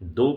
2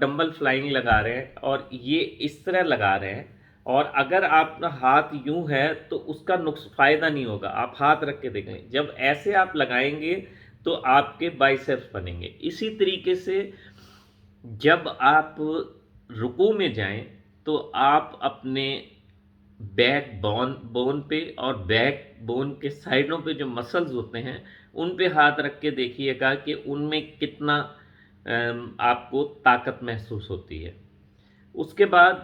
dumbbell flying لگا رہے ہیں اور یہ اس طرح لگا رہے ہیں، اور اگر آپ کا ہاتھ یوں ہے تو اس کا فائدہ نہیں ہوگا. آپ ہاتھ رکھ کے دیکھ لیں، جب ایسے آپ لگائیں گے تو آپ کے بائسیپس بنیں گے. اسی طریقے سے جب آپ رکوع میں جائیں تو آپ اپنے بیک بون پہ اور بیک بون کے سائڈوں پہ جو مسلز ہوتے ہیں ان پہ ہاتھ رکھ کے دیکھیے گا کہ ان میں کتنا آپ کو طاقت محسوس ہوتی ہے. اس کے بعد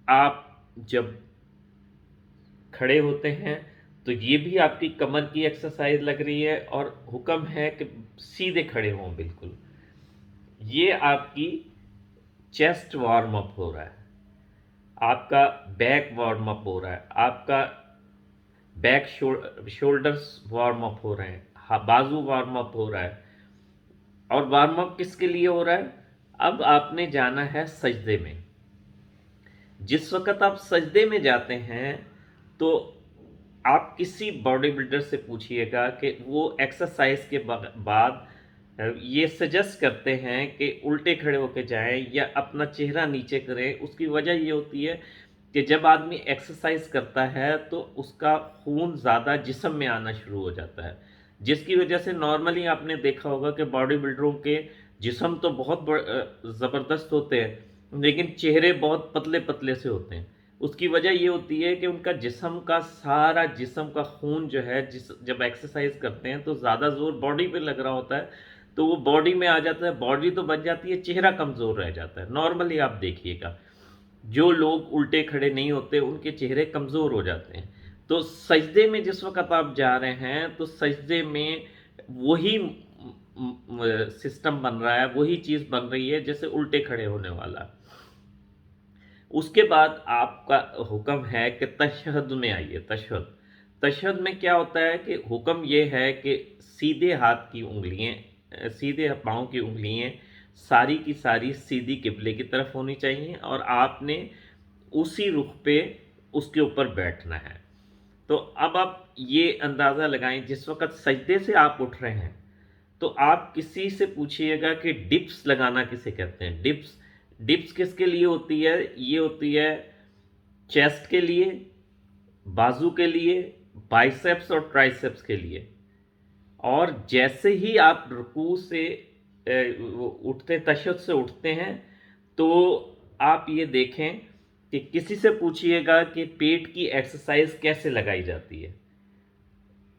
آپ جب کھڑے ہوتے ہیں تو یہ بھی آپ کی کمر کی ایکسرسائز لگ رہی ہے، اور حکم ہے کہ سیدھے کھڑے ہوں بالکل. یہ آپ کی چیسٹ وارم اپ ہو رہا ہے، آپ کا بیک وارم اپ ہو رہا ہے، آپ کا بیک شولڈرز وارم اپ ہو رہے ہیں، بازو وارم اپ ہو رہا ہے. اور وارم اپ کس کے لیے ہو رہا ہے؟ اب آپ نے جانا ہے سجدے میں. جس وقت آپ سجدے میں جاتے ہیں تو آپ کسی باڈی بلڈر سے پوچھئے گا کہ وہ ایکسرسائز کے بعد یہ سجیسٹ کرتے ہیں کہ الٹے کھڑے ہو کے جائیں یا اپنا چہرہ نیچے کریں. اس کی وجہ یہ ہوتی ہے کہ جب آدمی ایکسرسائز کرتا ہے تو اس کا خون زیادہ جسم میں آنا شروع ہو جاتا ہے، جس کی وجہ سے نارملی آپ نے دیکھا ہوگا کہ باڈی بلڈروں کے جسم تو بہت زبردست ہوتے ہیں لیکن چہرے بہت پتلے پتلے سے ہوتے ہیں. اس کی وجہ یہ ہوتی ہے کہ ان کا جسم کا سارا جسم کا خون جو ہے جب ایکسرسائز کرتے ہیں تو زیادہ زور باڈی پہ لگ رہا ہوتا ہے تو وہ باڈی میں آ جاتا ہے، باڈی تو بن جاتی ہے، چہرہ کمزور رہ جاتا ہے. نارملی آپ دیکھیے گا جو لوگ الٹے کھڑے نہیں ہوتے ان کے چہرے کمزور ہو جاتے ہیں. تو سجدے میں جس وقت آپ جا رہے ہیں تو سجدے میں وہی سسٹم بن رہا ہے، وہی چیز بن رہی ہے جیسے الٹے کھڑے ہونے والا. اس کے بعد آپ کا حکم ہے کہ تشہد میں آئیے. تشہد میں کیا ہوتا ہے کہ حکم یہ ہے کہ سیدھے ہاتھ کی انگلیاں، سیدھے پاؤں کی انگلیاں ساری کی ساری سیدھی قبلے کی طرف ہونی چاہیے، اور آپ نے اسی رخ پہ اس کے اوپر بیٹھنا ہے. تو اب آپ یہ اندازہ لگائیں جس وقت سجدے سے آپ اٹھ رہے ہیں تو آپ کسی سے پوچھئے گا کہ ڈپس لگانا کسے کہتے ہیں. ڈپس کس کے لیے ہوتی ہے؟ یہ ہوتی ہے چیسٹ کے لیے، بازو کے لیے، بائسیپس اور ٹرائسیپس کے لیے. اور جیسے ہی آپ رکوع سے اٹھتے، تشہد سے اٹھتے ہیں تو آپ یہ دیکھیں کہ کسی سے پوچھئے گا کہ پیٹ کی ایکسرسائز کیسے لگائی جاتی ہے.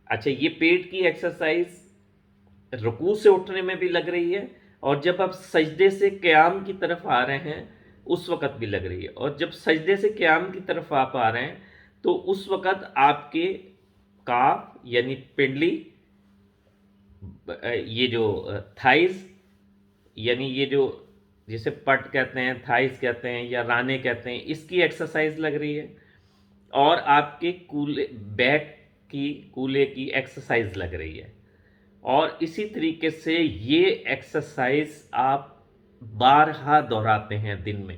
اچھا، یہ پیٹ کی ایکسرسائز رکوع سے اٹھنے میں بھی لگ رہی ہے، اور جب آپ سجدے سے قیام کی طرف آ رہے ہیں اس وقت بھی لگ رہی ہے. اور جب سجدے سے قیام کی طرف آپ آ رہے ہیں تو اس وقت آپ کے کاف یعنی پنڈلی، یہ جو تھائز یعنی یہ جو جسے پٹ کہتے ہیں، تھائز کہتے ہیں یا رانے کہتے ہیں، اس کی ایکسرسائز لگ رہی ہے. اور آپ کے بیک کی کولے کی ایکسرسائز لگ رہی ہے. اور اسی طریقے سے یہ ایکسرسائز آپ بارہا دہراتے ہیں دن میں.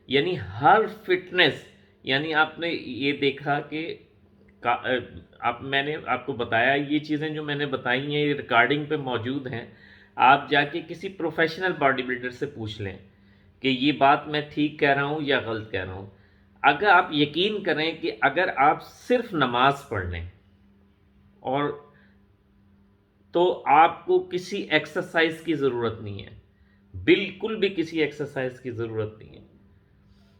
یعنی ہر فٹنس، یعنی آپ نے یہ دیکھا کہ میں نے آپ کو بتایا یہ چیزیں جو میں نے بتائی ہیں یہ ریکارڈنگ پہ موجود ہیں. آپ جا کے کسی پروفیشنل باڈی بلڈر سے پوچھ لیں کہ یہ بات میں ٹھیک کہہ رہا ہوں یا غلط کہہ رہا ہوں. اگر آپ یقین کریں کہ اگر آپ صرف نماز پڑھ لیں اور تو آپ کو کسی ایکسرسائز کی ضرورت نہیں ہے، بالکل بھی کسی ایکسرسائز کی ضرورت نہیں ہے.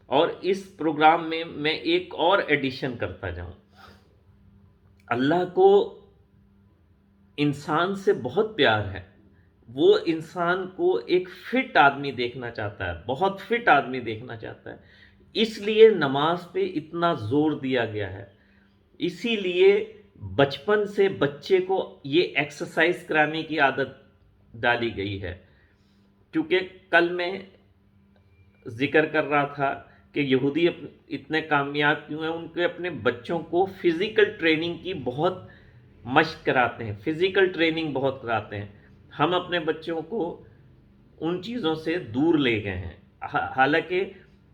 اور اس پروگرام میں میں ایک اور ایڈیشن کرتا جاؤں. اللہ کو انسان سے بہت پیار ہے، وہ انسان کو ایک فٹ آدمی دیکھنا چاہتا ہے، بہت فٹ آدمی دیکھنا چاہتا ہے. اس لیے نماز پہ اتنا زور دیا گیا ہے. اسی لیے بچپن سے بچے کو یہ ایکسرسائز کرانے کی عادت ڈالی گئی ہے. کیونکہ کل میں ذکر کر رہا تھا کہ یہودی اتنے کامیاب کیوں ہیں، ان کے اپنے بچوں کو فزیکل ٹریننگ کی بہت مشق کراتے ہیں، فزیکل ٹریننگ بہت کراتے ہیں. ہم اپنے بچوں کو ان چیزوں سے دور لے گئے ہیں. حالانکہ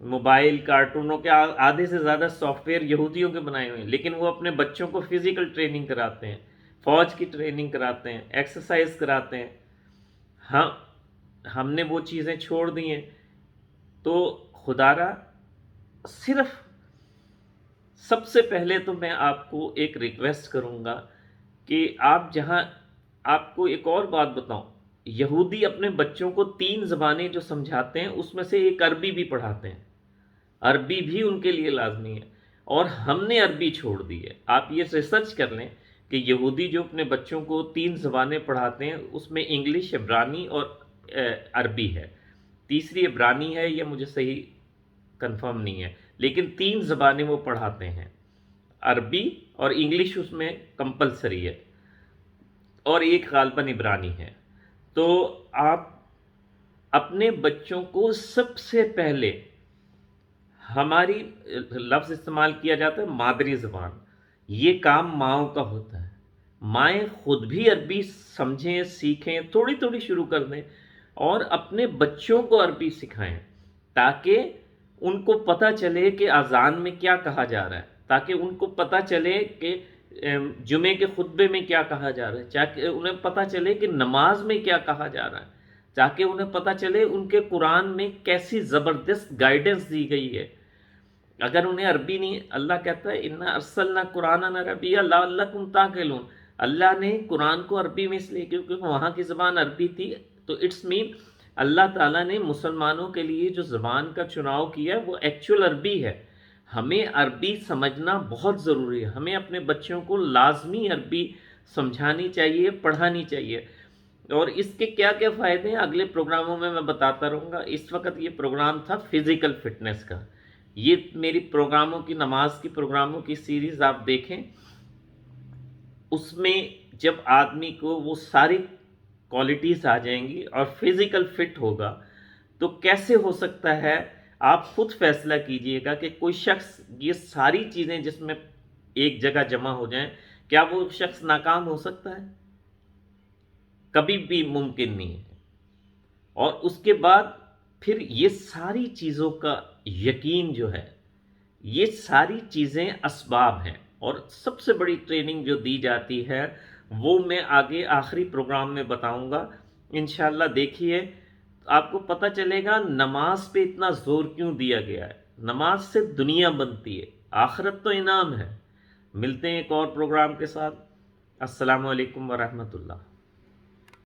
موبائل کارٹونوں کے آدھے سے زیادہ سافٹ ویئر یہودیوں کے بنائے ہوئے ہیں، لیکن وہ اپنے بچوں کو فزیکل ٹریننگ کراتے ہیں، فوج کی ٹریننگ کراتے ہیں، ایکسرسائز کراتے ہیں. ہاں، ہم نے وہ چیزیں چھوڑ دی ہیں. تو خدارا صرف سب سے پہلے تو میں آپ کو ایک ریکویسٹ کروں گا کہ آپ جہاں، آپ کو ایک اور بات بتاؤں، یہودی اپنے بچوں کو 3 زبانیں جو سمجھاتے ہیں اس میں سے ایک عربی بھی پڑھاتے ہیں. عربی بھی ان کے لیے لازمی ہے، اور ہم نے عربی چھوڑ دی ہے. آپ یہ ریسرچ کر لیں کہ یہودی جو اپنے بچوں کو 3 زبانیں پڑھاتے ہیں اس میں انگلش، عبرانی اور عربی ہے. تیسری عبرانی ہے، یہ مجھے صحیح کنفرم نہیں ہے، لیکن 3 زبانیں وہ پڑھاتے ہیں. عربی اور انگلش اس میں کمپلسری ہے، اور ایک غالباً عبرانی ہے. تو آپ اپنے بچوں کو سب سے پہلے، ہماری لفظ استعمال کیا جاتا ہے مادری زبان، یہ کام ماؤں کا ہوتا ہے. مائیں خود بھی عربی سمجھیں، سیکھیں، تھوڑی تھوڑی شروع کر دیں، اور اپنے بچوں کو عربی سکھائیں، تاکہ ان کو پتہ چلے کہ اذان میں کیا کہا جا رہا ہے، تاکہ ان کو پتہ چلے کہ جمعے کے خطبے میں کیا کہا جا رہا ہے، تاکہ انہیں پتہ چلے کہ نماز میں کیا کہا جا رہا ہے، تاکہ انہیں پتہ چلے ان کے قرآن میں کیسی زبردست گائیڈنس دی گئی ہے. اگر انہیں عربی نہیں، اللہ کہتا ہے اِنَّا أَرْسَلْنَا قُرْآنًا عَرَبِيًّا لَعَلَّكُمْ تَعْقِلُونَ. اللہ نے قرآن کو عربی میں اس لیے کیونکہ وہاں کی زبان عربی تھی. تو اٹس مین اللہ تعالیٰ نے مسلمانوں کے لیے جو زبان کا چناؤ کیا ہے وہ ایکچول عربی ہے. ہمیں عربی سمجھنا بہت ضروری ہے. ہمیں اپنے بچوں کو لازمی عربی سمجھانی چاہیے، پڑھانی چاہیے. اور اس کے کیا کیا فائدے ہیں اگلے پروگراموں میں بتاتا رہوں گا. اس وقت یہ پروگرام تھا فزیکل فٹنس کا. یہ میری پروگراموں کی، نماز کی پروگراموں کی سیریز آپ دیکھیں. اس میں جب آدمی کو وہ ساری کوالٹیز آ جائیں گی اور فزیکل فٹ ہوگا تو کیسے ہو سکتا ہے، آپ خود فیصلہ کیجئے گا کہ کوئی شخص یہ ساری چیزیں جس میں ایک جگہ جمع ہو جائیں، کیا وہ شخص ناکام ہو سکتا ہے؟ کبھی بھی ممکن نہیں ہے. اور اس کے بعد پھر یہ ساری چیزوں کا یقین جو ہے، یہ ساری چیزیں اسباب ہیں. اور سب سے بڑی ٹریننگ جو دی جاتی ہے وہ میں آگے آخری پروگرام میں بتاؤں گا انشاءاللہ. دیکھیے آپ کو پتہ چلے گا نماز پہ اتنا زور کیوں دیا گیا ہے. نماز سے دنیا بنتی ہے، آخرت تو انعام ہے. ملتے ہیں ایک اور پروگرام کے ساتھ. السلام علیکم ورحمۃ اللہ.